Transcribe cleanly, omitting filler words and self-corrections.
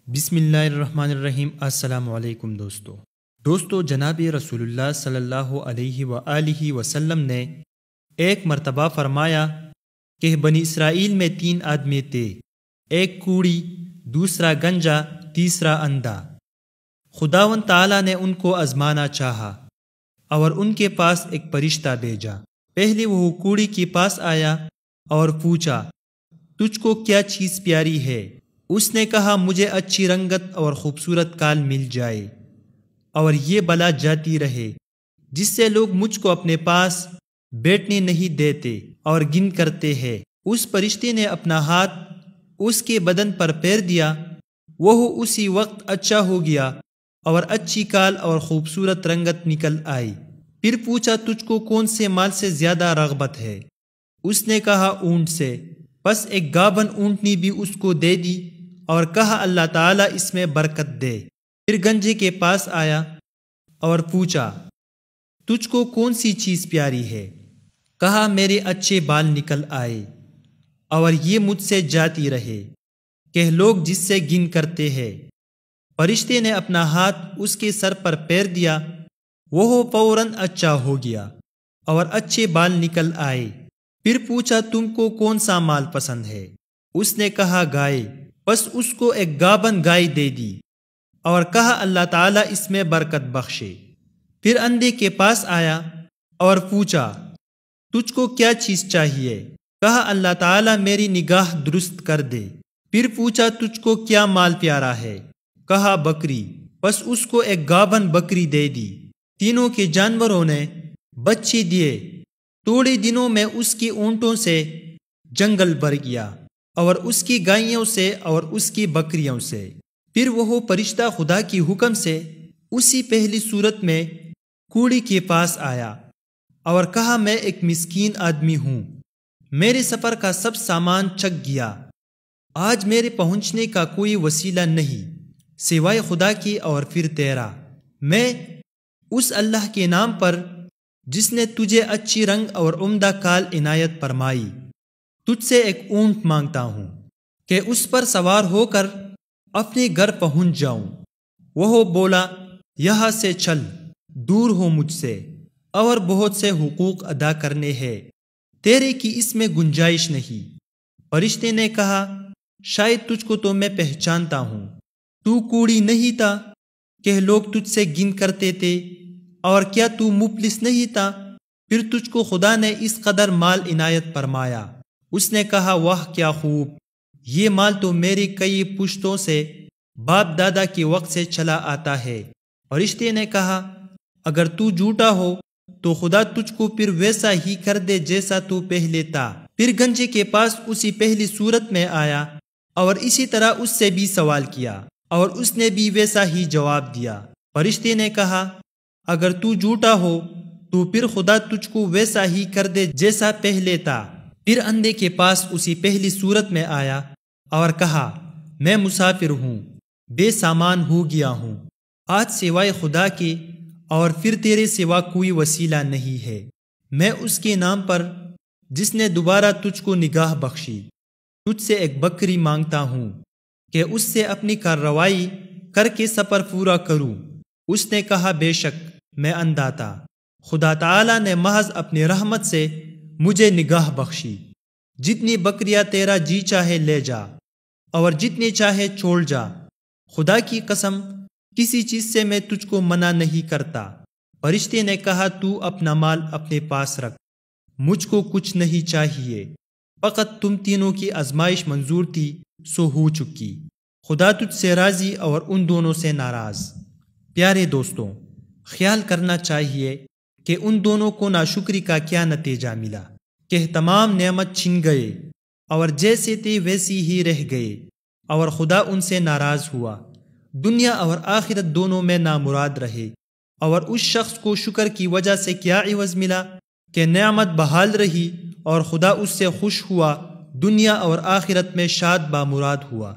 بسم اللہ الرحمن الرحیم۔ السلام علیکم دوستو جناب رسول اللہ صلی اللہ علیہ وآلہ وسلم نے ایک مرتبہ فرمایا کہ بنی اسرائیل میں 3 آدمی تھے، ایک کوڑی، دوسرا گنجا، تیسرا اندھا۔ خداوند تعالیٰ نے ان کو آزمانا چاہا اور ان کے پاس ایک فرشتہ بھیجا۔ پہلے وہ کوڑی کے پاس آیا اور پوچھا، تجھ کو کیا چیز پیاری ہے؟ اس نے کہا، مجھے اچھی رنگت اور خوبصورت کال مل جائے اور یہ بلا جاتی رہے جس سے لوگ مجھ کو اپنے پاس بیٹھنے نہیں دیتے اور گن کرتے ہیں۔ اس فرشتے نے اپنا ہاتھ اس کے بدن پر پھیر دیا، وہ اسی وقت اچھا ہو گیا اور اچھی کال اور خوبصورت رنگت نکل آئی۔ پھر پوچھا، تجھ کو کون سے مال سے زیادہ رغبت ہے؟ اس نے کہا، اونٹ سے۔ پس ایک گابن اونٹنی بھی اس کو دے دی اور کہا، اللہ تعالیٰ اس میں برکت دے۔ پھر گنجے کے پاس آیا اور پوچھا، تجھ کو کون سی چیز پیاری ہے؟ کہا، میرے اچھے بال نکل آئے اور یہ مجھ سے جاتی رہے کہ لوگ جس سے گن کرتے ہیں۔ فرشتے نے اپنا ہاتھ اس کے سر پر پھیر دیا، وہ فوراً اچھا ہو گیا اور اچھے بال نکل آئے۔ پھر پوچھا، تم کو کون سا مال پسند ہے؟ اس نے کہا، گائے۔ بس اس کو ایک گابن گائے دے دی اور کہا، اللہ تعالیٰ اس میں برکت بخشے۔ پھر اندھے کے پاس آیا اور پوچھا، تجھ کو کیا چیز چاہیے؟ کہا، اللہ تعالیٰ میری نگاہ درست کر دے۔ پھر پوچھا، تجھ کو کیا مال پیارا ہے؟ کہا، بکری۔ بس اس کو ایک گابن بکری دے دی۔ تینوں کے جانوروں نے بچے دیے۔ تھوڑے دنوں میں اس کی اونٹوں سے جنگل بھر گیا اور اس کی گائیوں سے اور اس کی بکریوں سے۔ پھر وہ فرشتہ خدا کی حکم سے اسی پہلی صورت میں کوڑی کے پاس آیا اور کہا، میں ایک مسکین آدمی ہوں، میرے سفر کا سب سامان چک گیا، آج میرے پہنچنے کا کوئی وسیلہ نہیں سوائے خدا کی اور پھر تیرا۔ میں اس اللہ کے نام پر جس نے تجھے اچھی رنگ اور عمدہ کال عنایت فرمائی، تجھ سے ایک اونٹ مانگتا ہوں کہ اس پر سوار ہو کر اپنے گھر پہنچ جاؤں۔ وہ بولا، یہاں سے چل، دور ہو مجھ سے، اور بہت سے حقوق ادا کرنے ہیں، تیرے کی اس میں گنجائش نہیں۔ فرشتے نے کہا، شاید تجھ کو تو میں پہچانتا ہوں، تو کوڑی نہیں تھا کہ لوگ تجھ سے گن کرتے تھے، اور کیا تو مفلس نہیں تھا؟ پھر تجھ کو خدا نے اس قدر مال عنایت فرمایا۔ اس نے کہا، واہ کیا خوب، یہ مال تو میری کئی پشتوں سے باپ دادا کے وقت سے چلا آتا ہے۔ فرشتے نے کہا، اگر تو جھوٹا ہو تو خدا تجھ کو پھر ویسا ہی کر دے جیسا تو پہلے تھا۔ پھر گنجے کے پاس اسی پہلی صورت میں آیا اور اسی طرح اس سے بھی سوال کیا اور اس نے بھی ویسا ہی جواب دیا۔ فرشتے نے کہا، اگر تو جھوٹا ہو تو پھر خدا تجھ کو ویسا ہی کر دے جیسا پہلے تھا۔ پھر اندھے کے پاس اسی پہلی صورت میں آیا اور کہا، میں مسافر ہوں، بے سامان ہو گیا ہوں، آج سوائے خدا کے اور پھر تیرے سوا کوئی وسیلہ نہیں ہے۔ میں اس کے نام پر جس نے دوبارہ تجھ کو نگاہ بخشی، تجھ سے ایک بکری مانگتا ہوں کہ اس سے اپنی کارروائی کر کے سفر پورا کروں۔ اس نے کہا، بے شک میں اندھا تھا، خدا تعالیٰ نے محض اپنی رحمت سے مجھے نگاہ بخشی۔ جتنی بکریاں تیرا جی چاہے لے جا اور جتنے چاہے چھوڑ جا، خدا کی قسم کسی چیز سے میں تجھ کو منع نہیں کرتا۔ فرشتے نے کہا، تو اپنا مال اپنے پاس رکھ، مجھ کو کچھ نہیں چاہیے، فقط تم تینوں کی آزمائش منظور تھی سو ہو چکی، خدا تجھ سے راضی اور ان دونوں سے ناراض۔ پیارے دوستوں، خیال کرنا چاہیے کہ ان دونوں کو ناشکری کا کیا نتیجہ ملا کہ تمام نعمت چھن گئے اور جیسے تھے ویسی ہی رہ گئے اور خدا ان سے ناراض ہوا، دنیا اور آخرت دونوں میں نامراد رہے۔ اور اس شخص کو شکر کی وجہ سے کیا عوض ملا کہ نعمت بحال رہی اور خدا اس سے خوش ہوا، دنیا اور آخرت میں شاد بامراد ہوا۔